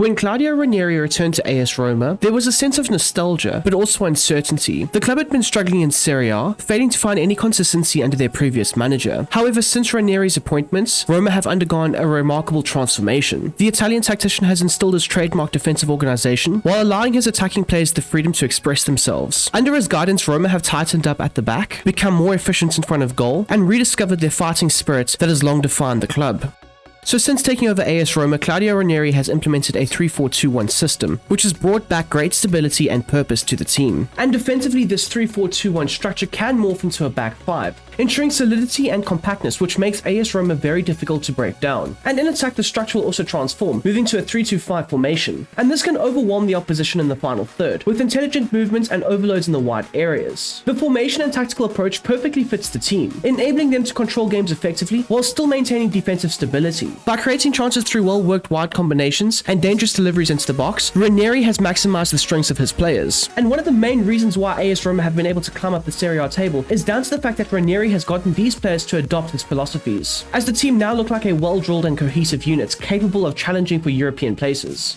When Claudio Ranieri returned to AS Roma, there was a sense of nostalgia, but also uncertainty. The club had been struggling in Serie A, failing to find any consistency under their previous manager. However, since Ranieri's appointments, Roma have undergone a remarkable transformation. The Italian tactician has instilled his trademark defensive organization, while allowing his attacking players the freedom to express themselves. Under his guidance, Roma have tightened up at the back, become more efficient in front of goal, and rediscovered their fighting spirit that has long defined the club. So since taking over AS Roma, Claudio Ranieri has implemented a 3-4-2-1 system, which has brought back great stability and purpose to the team. And defensively, this 3-4-2-1 structure can morph into a back five, ensuring solidity and compactness, which makes AS Roma very difficult to break down. And in attack, the structure will also transform, moving to a 3-2-5 formation. And this can overwhelm the opposition in the final third, with intelligent movements and overloads in the wide areas. The formation and tactical approach perfectly fits the team, enabling them to control games effectively while still maintaining defensive stability. By creating chances through well-worked wide combinations and dangerous deliveries into the box, Ranieri has maximized the strengths of his players. And one of the main reasons why AS Roma have been able to climb up the Serie A table is down to the fact that Ranieri has gotten these players to adopt his philosophies, as the team now look like a well-drilled and cohesive unit capable of challenging for European places.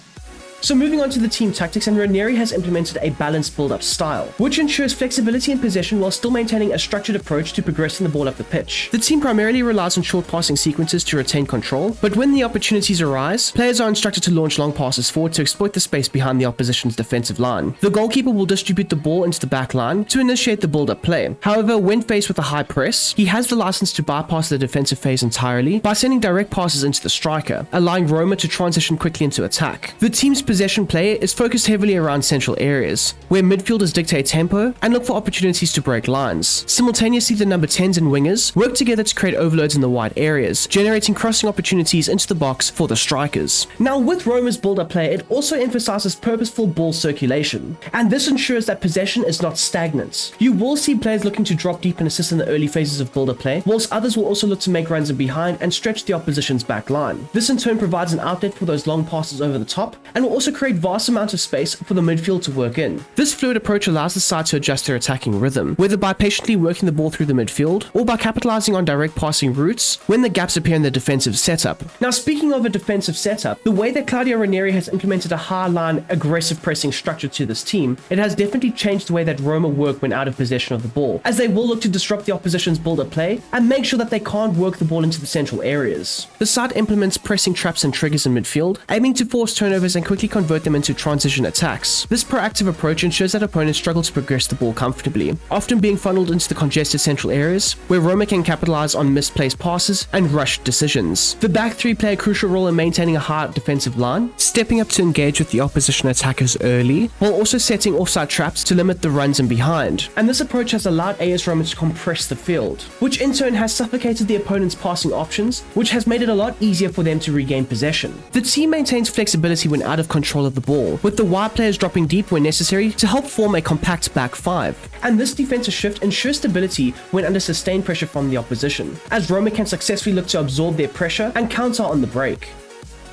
So moving on to the team tactics, and Ranieri has implemented a balanced build-up style, which ensures flexibility in possession while still maintaining a structured approach to progressing the ball up the pitch. The team primarily relies on short passing sequences to retain control, but when the opportunities arise, players are instructed to launch long passes forward to exploit the space behind the opposition's defensive line. The goalkeeper will distribute the ball into the back line to initiate the build-up play. However, when faced with a high press, he has the license to bypass the defensive phase entirely by sending direct passes into the striker, allowing Roma to transition quickly into attack. The team's possession play is focused heavily around central areas, where midfielders dictate tempo and look for opportunities to break lines. Simultaneously, the number 10s and wingers work together to create overloads in the wide areas, generating crossing opportunities into the box for the strikers. Now, with Roma's build-up play, it also emphasizes purposeful ball circulation, and this ensures that possession is not stagnant. You will see players looking to drop deep and assist in the early phases of build-up play, whilst others will also look to make runs in behind and stretch the opposition's back line. This in turn provides an outlet for those long passes over the top, and will also create vast amounts of space for the midfield to work in. This fluid approach allows the side to adjust their attacking rhythm, whether by patiently working the ball through the midfield or by capitalizing on direct passing routes when the gaps appear in the defensive setup. Now, speaking of a defensive setup, the way that Claudio Ranieri has implemented a high-line, aggressive pressing structure to this team, it has definitely changed the way that Roma work when out of possession of the ball, as they will look to disrupt the opposition's build-up play and make sure that they can't work the ball into the central areas. The side implements pressing traps and triggers in midfield, aiming to force turnovers and quickly convert them into transition attacks. This proactive approach ensures that opponents struggle to progress the ball comfortably, often being funneled into the congested central areas, where Roma can capitalize on misplaced passes and rushed decisions. The back three play a crucial role in maintaining a high defensive line, stepping up to engage with the opposition attackers early, while also setting offside traps to limit the runs in behind. And this approach has allowed AS Roma to compress the field, which in turn has suffocated the opponent's passing options, which has made it a lot easier for them to regain possession. The team maintains flexibility when out of control of the ball, with the wide players dropping deep when necessary to help form a compact back five. And this defensive shift ensures stability when under sustained pressure from the opposition, as Roma can successfully look to absorb their pressure and counter on the break.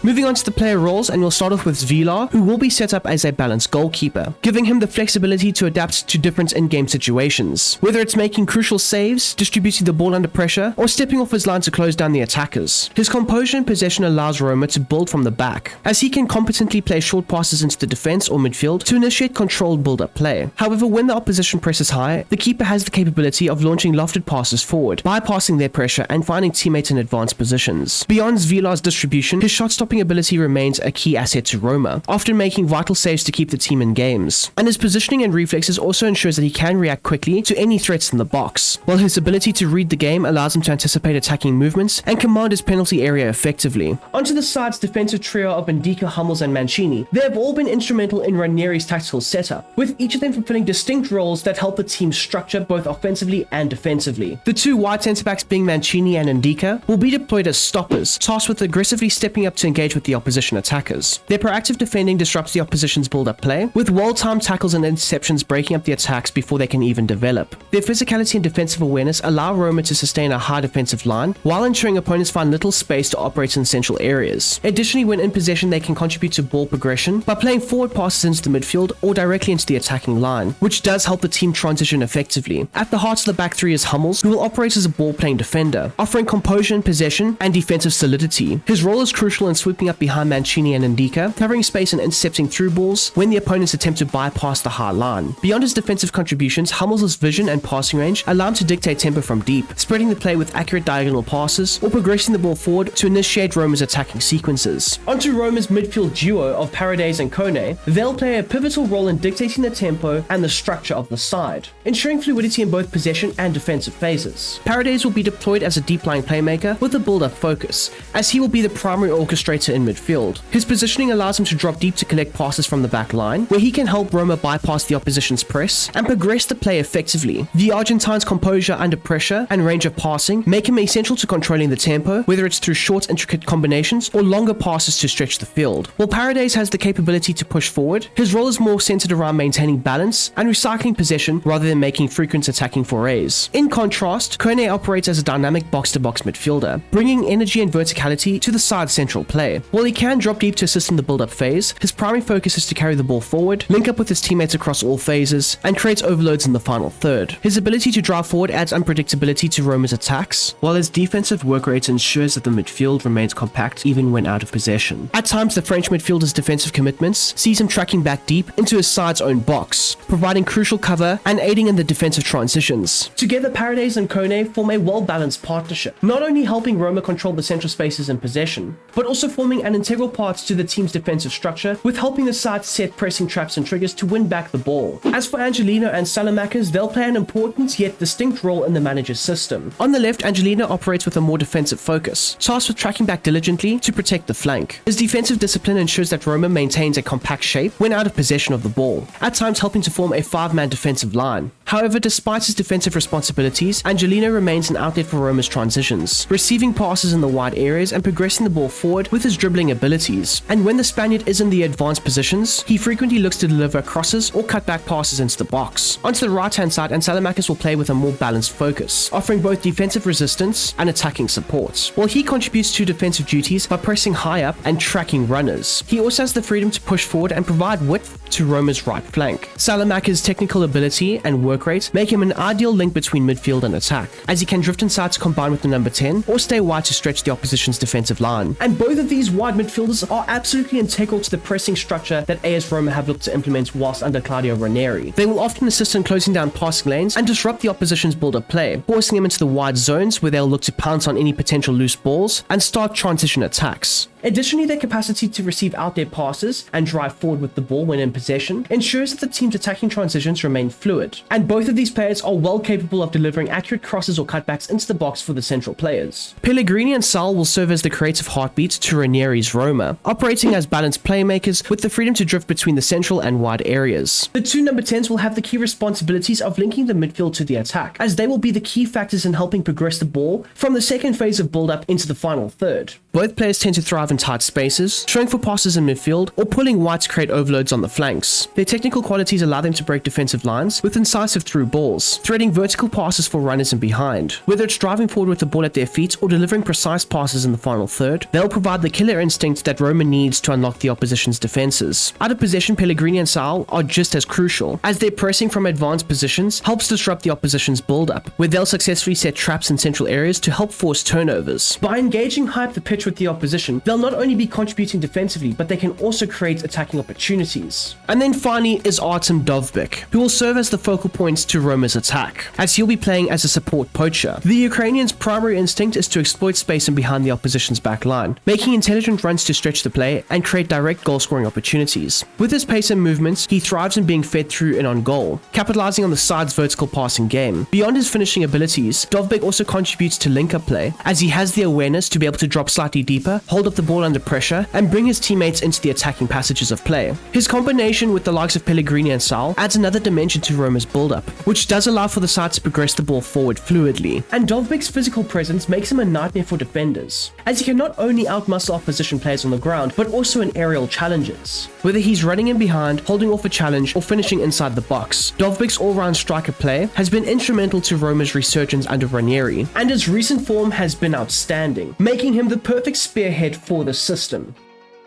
Moving on to the player roles, and we'll start off with Vila, who will be set up as a balanced goalkeeper, giving him the flexibility to adapt to different in-game situations, whether it's making crucial saves, distributing the ball under pressure, or stepping off his line to close down the attackers. His composure and possession allows Roma to build from the back, as he can competently play short passes into the defense or midfield to initiate controlled build-up play. However, when the opposition presses high, the keeper has the capability of launching lofted passes forward, bypassing their pressure and finding teammates in advanced positions. Beyond Vila's distribution, his shot-stopping ability remains a key asset to Roma, often making vital saves to keep the team in games. And his positioning and reflexes also ensures that he can react quickly to any threats in the box, while his ability to read the game allows him to anticipate attacking movements and command his penalty area effectively. Onto the side's defensive trio of Ndika, Hummels and Mancini. They have all been instrumental in Ranieri's tactical setup, with each of them fulfilling distinct roles that help the team structure both offensively and defensively. The two wide centre-backs being Mancini and Ndika will be deployed as stoppers, tasked with aggressively stepping up to engage with the opposition attackers. Their proactive defending disrupts the opposition's build-up play, with well-timed tackles and interceptions breaking up the attacks before they can even develop. Their physicality and defensive awareness allow Roma to sustain a high defensive line, while ensuring opponents find little space to operate in central areas. Additionally, when in possession, they can contribute to ball progression by playing forward passes into the midfield or directly into the attacking line, which does help the team transition effectively. At the heart of the back three is Hummels, who will operate as a ball-playing defender, offering composure in possession and defensive solidity. His role is crucial in sweeping up behind Mancini and Ndika, covering space and intercepting through balls when the opponents attempt to bypass the high line. Beyond his defensive contributions, Hummels' vision and passing range allow him to dictate tempo from deep, spreading the play with accurate diagonal passes or progressing the ball forward to initiate Roma's attacking sequences. Onto Roma's midfield duo of Paredes and Kone, they'll play a pivotal role in dictating the tempo and the structure of the side, ensuring fluidity in both possession and defensive phases. Paredes will be deployed as a deep-lying playmaker with a build-up focus, as he will be the primary orchestrator in midfield. His positioning allows him to drop deep to collect passes from the back line, where he can help Roma bypass the opposition's press and progress the play effectively. The Argentine's composure under pressure and range of passing make him essential to controlling the tempo, whether it's through short, intricate combinations or longer passes to stretch the field. While Paredes has the capability to push forward, his role is more centered around maintaining balance and recycling possession rather than making frequent attacking forays. In contrast, Kone operates as a dynamic box-to-box midfielder, bringing energy and verticality to the side's central play. While he can drop deep to assist in the build-up phase, his primary focus is to carry the ball forward, link up with his teammates across all phases, and create overloads in the final third. His ability to drive forward adds unpredictability to Roma's attacks, while his defensive work rate ensures that the midfield remains compact even when out of possession. At times, the French midfielder's defensive commitments sees him tracking back deep into his side's own box, providing crucial cover and aiding in the defensive transitions. Together, Paredes and Kone form a well-balanced partnership, not only helping Roma control the central spaces in possession, but also forming an integral part to the team's defensive structure, with helping the side set pressing traps and triggers to win back the ball. As for Angelino and Salamakers, they'll play an important yet distinct role in the manager's system. On the left, Angelino operates with a more defensive focus, tasked with tracking back diligently to protect the flank. His defensive discipline ensures that Roma maintains a compact shape when out of possession of the ball, at times helping to form a five-man defensive line. However, despite his defensive responsibilities, Angelino remains an outlet for Roma's transitions, receiving passes in the wide areas and progressing the ball forward with his dribbling abilities. And when the Spaniard is in the advanced positions, he frequently looks to deliver crosses or cutback passes into the box. Onto the right-hand side, and Salamakers will play with a more balanced focus, offering both defensive resistance and attacking support. While he contributes to defensive duties by pressing high up and tracking runners, he also has the freedom to push forward and provide width to Roma's right flank. Salamakers' technical ability and work rate make him an ideal link between midfield and attack, as he can drift inside to combine with the number 10 or stay wide to stretch the opposition's defensive line. And both of these wide midfielders are absolutely integral to the pressing structure that AS Roma have looked to implement whilst under Claudio Ranieri. They will often assist in closing down passing lanes and disrupt the opposition's build-up play, forcing them into the wide zones where they'll look to pounce on any potential loose balls and start transition attacks. Additionally, their capacity to receive out-there passes and drive forward with the ball when in possession ensures that the team's attacking transitions remain fluid. And both of these players are well capable of delivering accurate crosses or cutbacks into the box for the central players. Pellegrini and Sal will serve as the creative heartbeat to Ranieri's Roma, operating as balanced playmakers with the freedom to drift between the central and wide areas. The two number 10s will have the key responsibilities of linking the midfield to the attack, as they will be the key factors in helping progress the ball from the second phase of build-up into the final third. Both players tend to thrive in tight spaces, showing for passes in midfield or pulling wide to create overloads on the flanks. Their technical qualities allow them to break defensive lines with incisive through balls, threading vertical passes for runners in behind. Whether it's driving forward with the ball at their feet or delivering precise passes in the final third, they'll provide the killer instinct that Roma needs to unlock the opposition's defenses. Out of possession, Pellegrini and Sal are just as crucial, as their pressing from advanced positions helps disrupt the opposition's build-up, where they'll successfully set traps in central areas to help force turnovers. By engaging high up the pitch with the opposition, they'll not only be contributing defensively, but they can also create attacking opportunities. And then finally is Artem Dovbyk, who will serve as the focal points to Roma's attack, as he'll be playing as a support poacher. The Ukrainian's primary instinct is to exploit space in behind the opposition's back line, making intelligent runs to stretch the play and create direct goal-scoring opportunities. With his pace and movements, he thrives in being fed through and on goal, capitalizing on the side's vertical passing game. Beyond his finishing abilities, Dovbyk also contributes to link-up play, as he has the awareness to be able to drop slightly deeper, hold up the ball under pressure, and bring his teammates into the attacking passages of play. His combination with the likes of Pellegrini and Sal adds another dimension to Roma's build-up, which does allow for the side to progress the ball forward fluidly. And Dovbyk's physical presence makes him a nightmare for defenders, as he can not only outmuscle opposition players on the ground, but also in aerial challenges. Whether he's running in behind, holding off a challenge, or finishing inside the box, Dovbyk's all-round striker play has been instrumental to Roma's resurgence under Ranieri, and his recent form has been outstanding, making him the perfect spearhead for the system.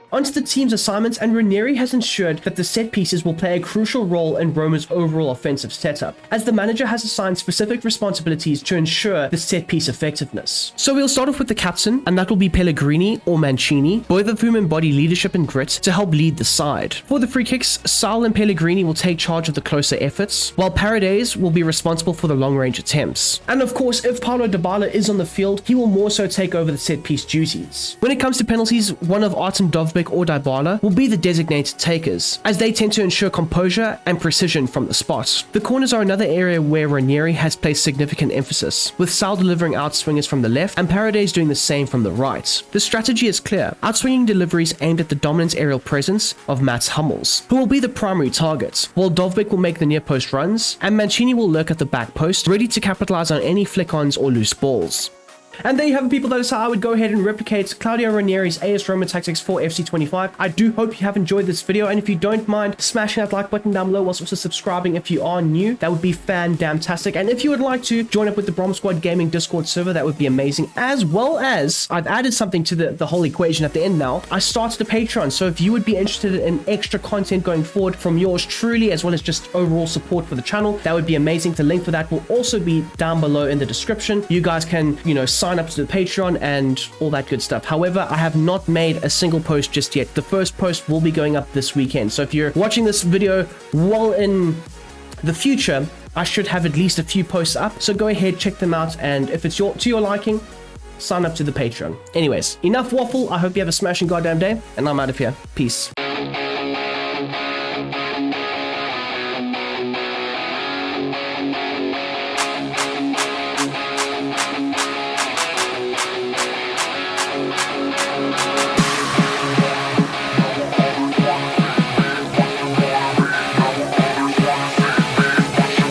Onto the team's assignments, and Ranieri has ensured that the set pieces will play a crucial role in Roma's overall offensive setup, as the manager has assigned specific responsibilities to ensure the set piece effectiveness. So we'll start off with the captain, and that will be Pellegrini or Mancini, both of whom embody leadership and grit to help lead the side. For the free kicks, Sal and Pellegrini will take charge of the closer efforts, while Paredes will be responsible for the long-range attempts. And of course, if Paulo Dybala is on the field, he will more so take over the set-piece duties. When it comes to penalties, one of Artem Dovbyk or Dybala will be the designated takers, as they tend to ensure composure and precision from the spot. The corners are another area where Ranieri has placed significant emphasis, with Sal delivering outswingers from the left and Paredes doing the same from the right. The strategy is clear, outswinging deliveries aimed at the dominant aerial presence of Mats Hummels, who will be the primary target, while Dovbyk will make the near post runs, and Mancini will lurk at the back post, ready to capitalize on any flick-ons or loose balls. And there you have it, people. That is how I would go ahead and replicate Claudio Ranieri's AS Roma tactics for FC25. I do hope you have enjoyed this video, and if you don't mind smashing that like button down below, whilst also subscribing if you are new, that would be fan-damn-tastic. And if you would like to join up with the Brom Squad Gaming Discord server, that would be amazing. As well as, I've added something to the whole equation at the end now. I started a Patreon, so if you would be interested in extra content going forward from yours truly, as well as just overall support for the channel, that would be amazing. The link for that will also be down below in the description. You guys can, sign up to the Patreon and all that good stuff. However, I have not made a single post just yet. The first post will be going up this weekend. So if you're watching this video well in the future, I should have at least a few posts up. So go ahead, check them out. And if it's to your liking, sign up to the Patreon. Anyways, enough waffle. I hope you have a smashing goddamn day, and I'm out of here. Peace.